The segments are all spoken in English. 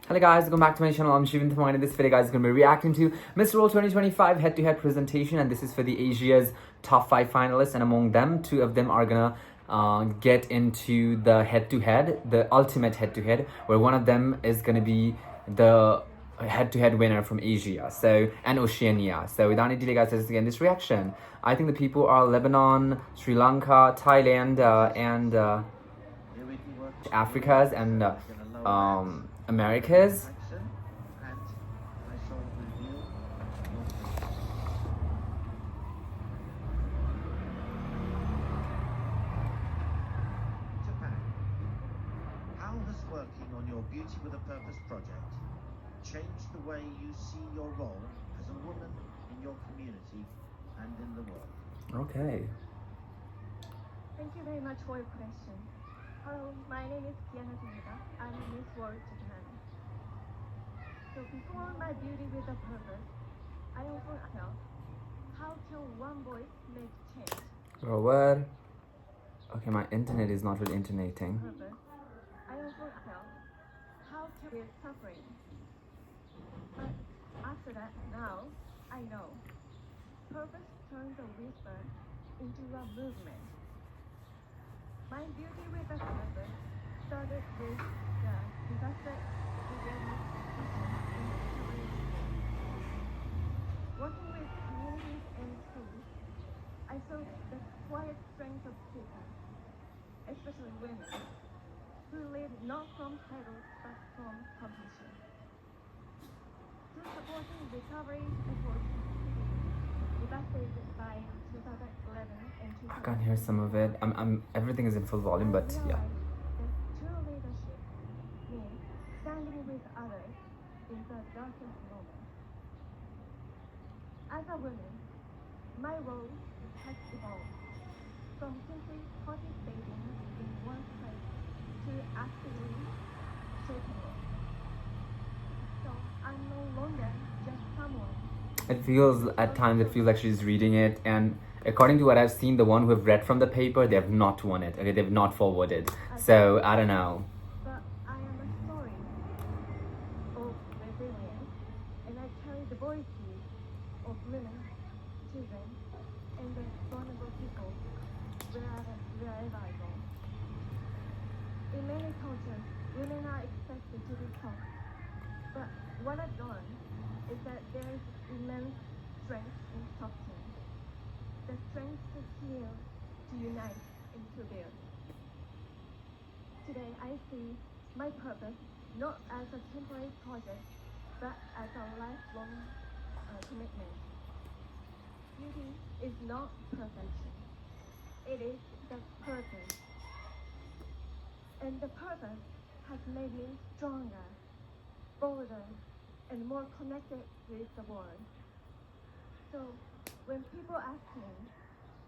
Hello guys, welcome back to my channel. I'm Jeevan. In this video guys, going to be reacting to Mr. World 2025 head-to-head presentation, and this is for the Asia's top 5 finalists, and among them, 2 of them are gonna get into the head-to-head, the ultimate head-to-head, where one of them is gonna be the head-to-head winner from Asia, and Oceania. So without any delay guys, let's begin this reaction. I think the people are Lebanon, Sri Lanka, Thailand, and Africa's and Americas. How has working on your Beauty with a Purpose project changed the way you see your role as a woman in your community and in the world? Okay. Thank you very much for your question. Hello, my name is Jeevan. I'm Miss World Japan. So before my Beauty with a Purpose, I often ask, how can one voice make change? Bro, what? Okay, my internet is not really intonating. Purpose. I often ask, how can we suffering? But after that, now I know. Purpose turns a whisper into a movement. My Beauty with a Purpose started with the disaster preparedness system in recovery. Working with communities and schools, I saw the quiet strength of people, especially women, who live not from titles but from compassion. Through supporting recovery efforts in cities devastated by 2011 and 2012, I can't hear some of it. Everything is in full volume, but yeah. that true leadership means standing with others in the darkest moments. As a woman, my role has evolved from simply participating in one place to actively shaping it. So I'm no longer just someone. It feels, at times, it feels like she's reading it, and according to what I've seen, the one who have read from the paper, they have not won it. Okay, they've not forwarded. So, I don't know. But I am a story of resilience, and I carry the voices of women, children, and the vulnerable people wherever I go. In many cultures, women are expected to be soft, but what I've learned is that there is immense strength in softening, the strength to heal, to unite, and to build. Today, I see my purpose not as a temporary project, but as a lifelong commitment. Beauty is not perfection. It is the purpose. And the purpose has made me stronger, bolder, and more connected with the world. So, when people ask me,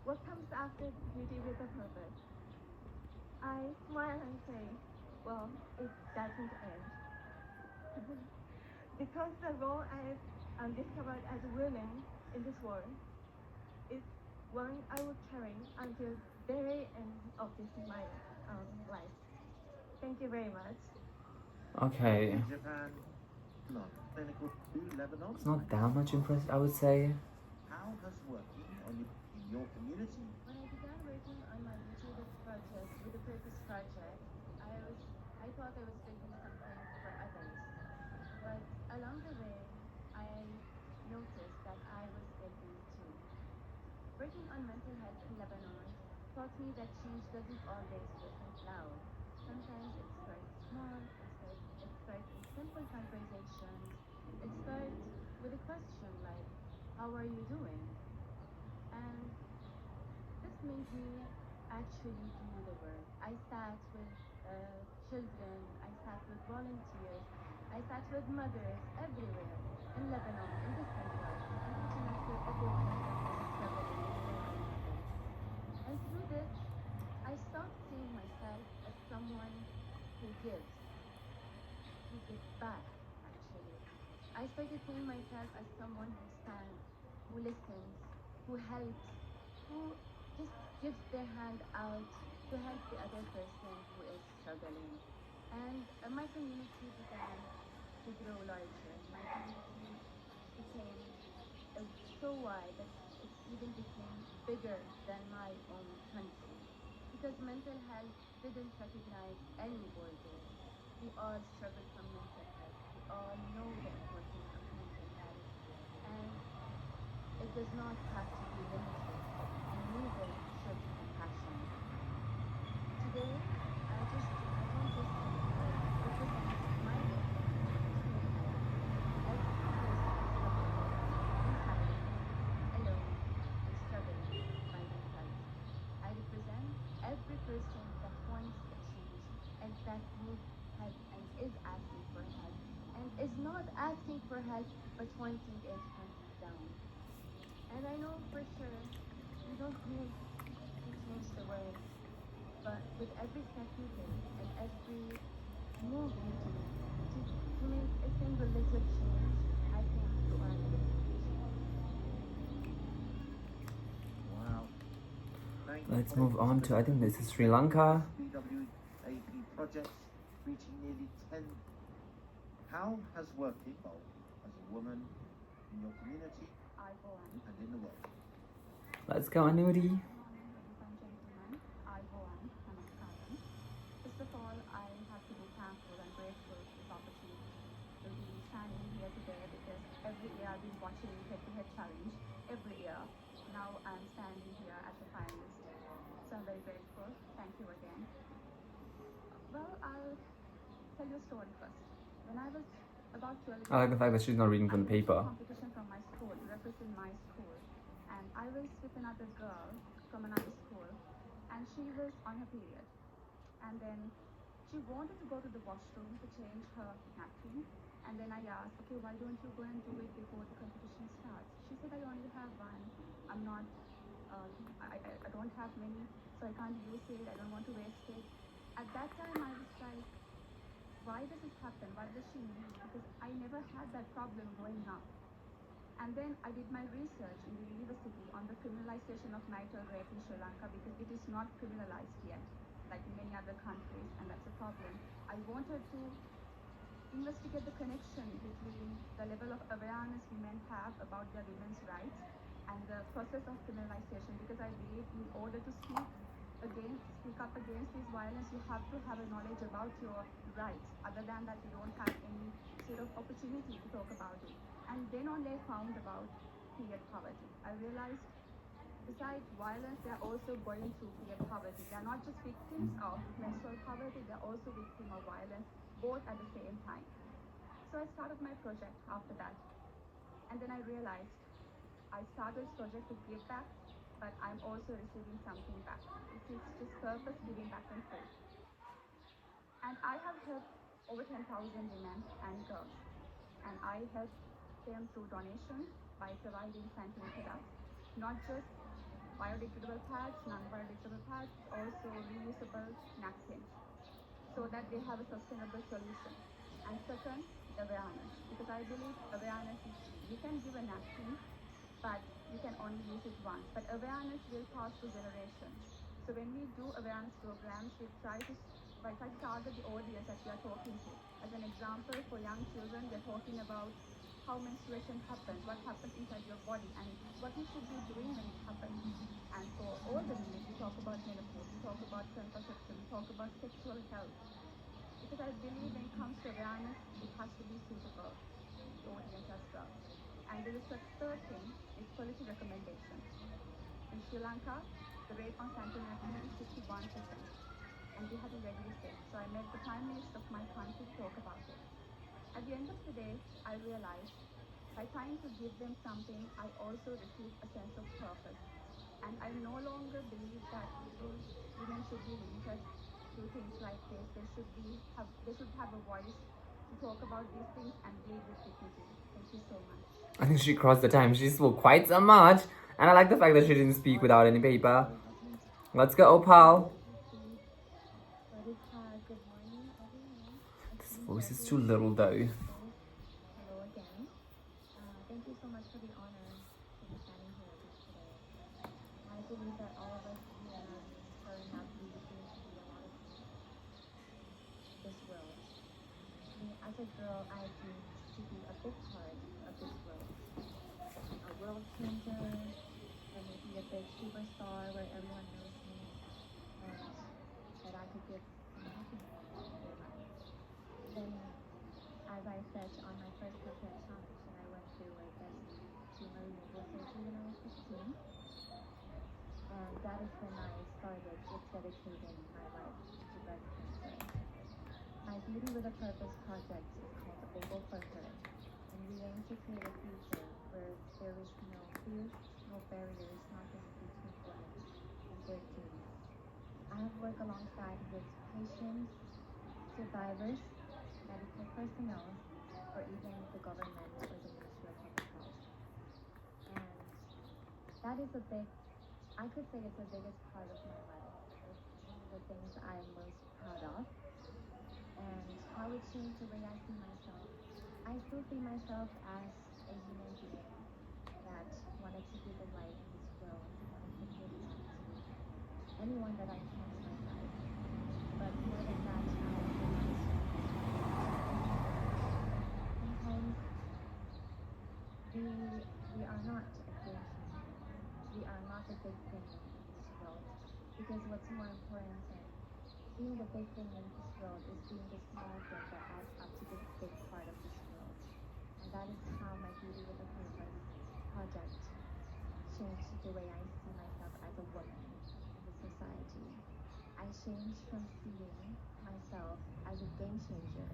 what comes after Beauty with a Purpose? I smile and say, well, it doesn't end. Because the role I've discovered as a woman in this world is one I will carry until the very end of my life. Thank you very much. Okay. Japan, clinical Lebanon. It's not that much impressed, I would say. How has working in your community? When I began working on my YouTube project with the Purpose Project, I thought I was doing something for others. But along the way, I noticed that I was guilty too. Working on mental health in Lebanon taught me that change doesn't always look loud. Sometimes it starts small, it starts in simple conversations. It starts with a question like, how are you doing? And this made me actually do the work. I sat with children, I sat with volunteers, I sat with mothers everywhere in Lebanon, in the center, teaching us to everyone of them who is struggling with their own mothers. And through this, I stopped seeing myself as someone who gives back, actually. I started seeing myself as someone who stands, who listens, who helps, who just gives their hand out to help the other person who is struggling. And my community began role origin. My community became so wide that it even became bigger than my own country. Because mental health didn't recognize any borders. We all struggle from mental health. We all know the importance of mental health. And it does not have to be limited, and neither should compassion. Today, I want just to represent my work to help every person in Thailand, alone and struggling by themselves. I represent every person that wants a change and that would help and is asking for help and is not asking for help but wanting it from deep down. And I know for sure we don't need to change the world, but with every step you take and every move you do to make a single little change, I think you are making a change. Wow. Let's move on to, I think this is Sri Lanka. BWAP projects reaching nearly 10. How has work evolved as a woman in your community I go on. and in the world? Let's go, Anudi. Good morning, ladies and gentlemen. I go on. Namaskaram. First of all, I have to be thankful and grateful for this opportunity to be standing here today because every year I've been watching head-to-head challenge every year. Now I'm standing here as a finalist. So I'm very grateful. Thank you again. Well, I'll tell you a story first. When I was about 12 I like the fact that she's not reading from the I went to paper. a competition from my school to represent my school, and I was with another girl from another school, and she was on her period, and then she wanted to go to the washroom to change her napkin, and then I asked, okay, why don't you go and do it before the competition starts? She said, I only have one. I'm not. I don't have many, so I can't use it. I don't want to waste it. At that time, I was like, why does this happen? Why does she need? Because I never had that problem growing up. And then I did my research in the university on the criminalization of marital rape in Sri Lanka because it is not criminalized yet, like in many other countries, and that's a problem. I wanted to investigate the connection between the level of awareness women have about their women's rights and the process of criminalization because I believe in order to speak up against this violence, you have to have a knowledge about your rights. Other than that, you don't have any sort of opportunity to talk about it. And then only I found about period poverty. I realized besides violence, they are also going through period poverty. They are not just victims of menstrual poverty, they are also victims of violence, both at the same time. So I started my project after that. And then I realized I started this project to give back, but I'm also receiving something back. This is just purpose giving back and free. And I have helped over 10,000 women and girls. And I help them through donation by providing sanitary products, not just biodegradable pads, non-biodegradable pads, also reusable napkins, so that they have a sustainable solution. And second, awareness, because I believe awareness is key. You can give a napkin, but you can only use it once. But awareness will pass to generations. So when we do awareness programs, we try to target the audience that we are talking to. As an example, for young children, we are talking about how menstruation happens, what happens inside your body, and what you should be doing when it happens. And for all the women, we talk about menopause, we talk about contraception, we talk about sexual health. Because I believe when it comes to awareness, it has to be suitable to the audience as well. And there is a third thing, is policy recommendations. In Sri Lanka, the rate on sanitary napkins is 51%, and we had to reduce it. So I met the Prime Minister of my country to talk about it. At the end of the day, I realized by trying to give them something, I also received a sense of purpose. And I no longer believe that women should be limited to things like this. They should have a voice to talk about these things and live with dignity. Thank you so much. I think she crossed the time. She spoke quite so much. And I like the fact that she didn't speak without any paper. Let's go, Opal. Good morning, everyone. This voice is too little, though. Hello again. Thank you so much for the honor to be standing here with you today. I believe that all of us here growing up, we dream to be a lot of things in this world. Me, as a girl, I dreamed to be a big part of this world. A world changer, or maybe a big superstar where everyone knows me, and that I could give some happiness in their lives. Then, as I said on my first cocktail challenge, that I went through a breast tumor removal surgery when I was 16. And that is when I started with dedicating my life to breast cancer. My Beauty with a Purpose project is called Opal for Her, and we aim to create a future where there is no fears, no barriers, nothing between women and their dreams. I have worked alongside with patients, survivors, medical personnel, or even the government or the Ministry of Public Health. And that is I could say it's the biggest part of my life. It's one of the things I'm most proud of. And how it changed the way I see myself. I still see myself as a human being that wanted to give a light in this world, wanted to give back to anyone that I can in my life. But more than that, I realized sometimes we are not a game changer. We are not the big thing in this world. Because what's more important than being the big thing in this world is being the small thing that adds up to the big part of this world. And that is how my Beauty with a Purpose project changed the way I see myself as a woman in the society. I changed from seeing myself as a game changer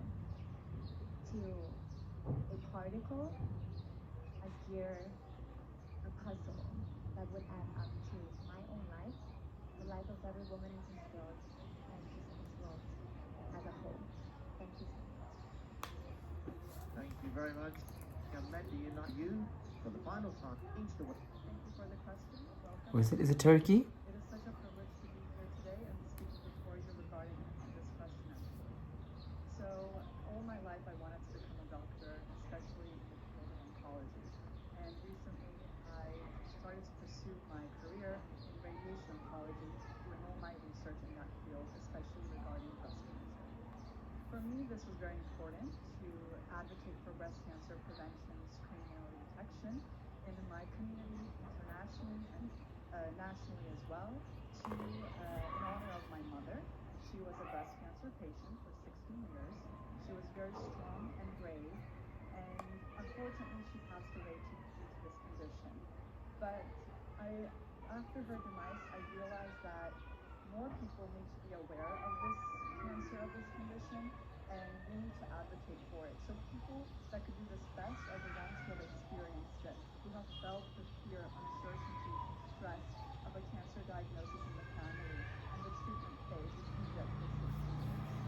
to a particle, a gear, a puzzle that would add up to my own life, the life of every woman in this world, and just this world as a whole. Thank you so much. Thank you very much. And men, do you not you for the final time? Thank you for the question. Welcome. Was it? Is it turkey? It is such a privilege to be here today and speaking before you regarding this question, actually. So, all my life I wanted to become a doctor, especially in the field of oncology. And recently I started to pursue my career in radiation oncology, doing all my research in that field, especially regarding breast cancer. For me, this was very important to advocate for breast cancer prevention, screening, and early detection in my community, internationally, and nationally as well, in honor of my mother. She was a breast cancer patient for 16 years. She was very strong and brave, and unfortunately she passed away due to this condition. But after her demise, I realized that more people need to be aware of this cancer, of this condition, and we need to advocate for it. So people that could do this best are the ones who have experienced it, who have felt the fear, uncertainty, and stress of a cancer diagnosis in the family and the treatment phase is needed for 16 years.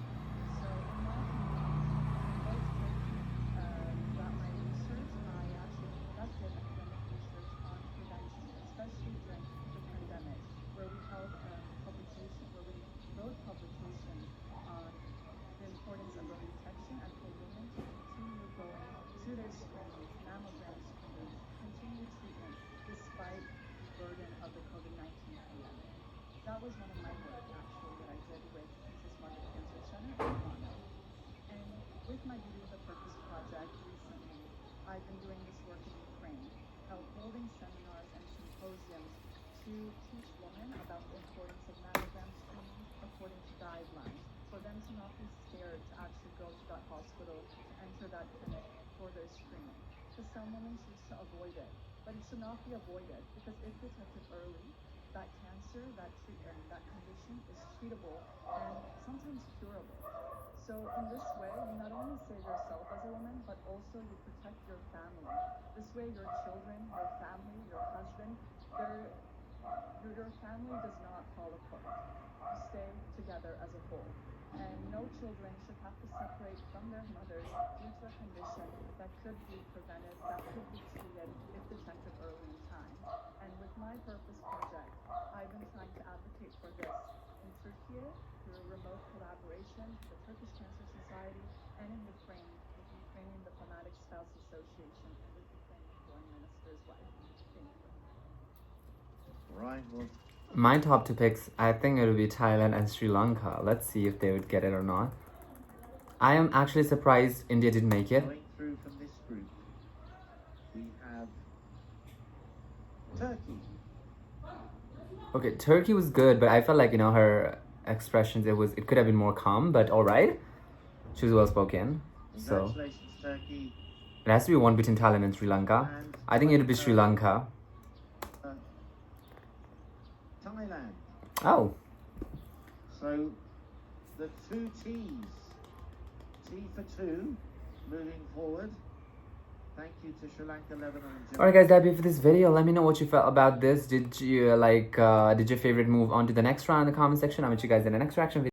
So in my community, in both Turkey, throughout my research, I actually conducted academic research on prevention, especially during the pandemic, where we held publication, where we wrote publications on the importance of early detection and for women to continue going to their screenings, mammogram screenings, continue treatment despite the burden of the COVID-19 pandemic. That was one of my work, actually, that I did with Princess Margaret Cancer Center in Lebanon. And with my Beauty with a Purpose project recently, I've been doing this work in Ukraine, holding seminars and symposiums to teach women about the importance of mammogram screening according to guidelines, for them to not be scared to actually go to that hospital, to enter that clinic for their screening. Because some women choose to avoid it, but it should not be avoided, because if detected early, that cancer, that condition is treatable and sometimes curable. So in this way, you not only save yourself as a woman, but also you protect your family. This way, your children, your family, your husband, your family does not fall apart. You stay together as a whole. And no children should have to separate from their mothers due to a condition that could be prevented, that could be treated if detected early in time. And with my Purpose project, I've been trying to advocate for this in Turkey through remote collaboration with the Turkish Cancer Society, and in Ukraine with the Ukrainian Diplomatic Spouse Association and with Ukrainian Foreign Minister's wife. Thank you. Right, well, My top two picks, I think it would be Thailand and Sri Lanka. Let's see if they would get it or not. I am actually surprised India didn't make it. going through from this Turkey. Okay, Turkey was good, but I felt like, you know, her expressions, it could have been more calm, but all right. She was well spoken. So Congratulations, Turkey. it has to be one between Thailand and Sri Lanka. And I think it'll be Sri Lanka. Thailand. Oh, So the two T's. T for two, moving forward. Thank you to Sri Lanka, Lebanon, and Jeevan. alright guys, that'd be it for this video. Let me know what you felt about this. Did you did your favorite move on to the next round in the comment section? I'll meet you guys in the next reaction video.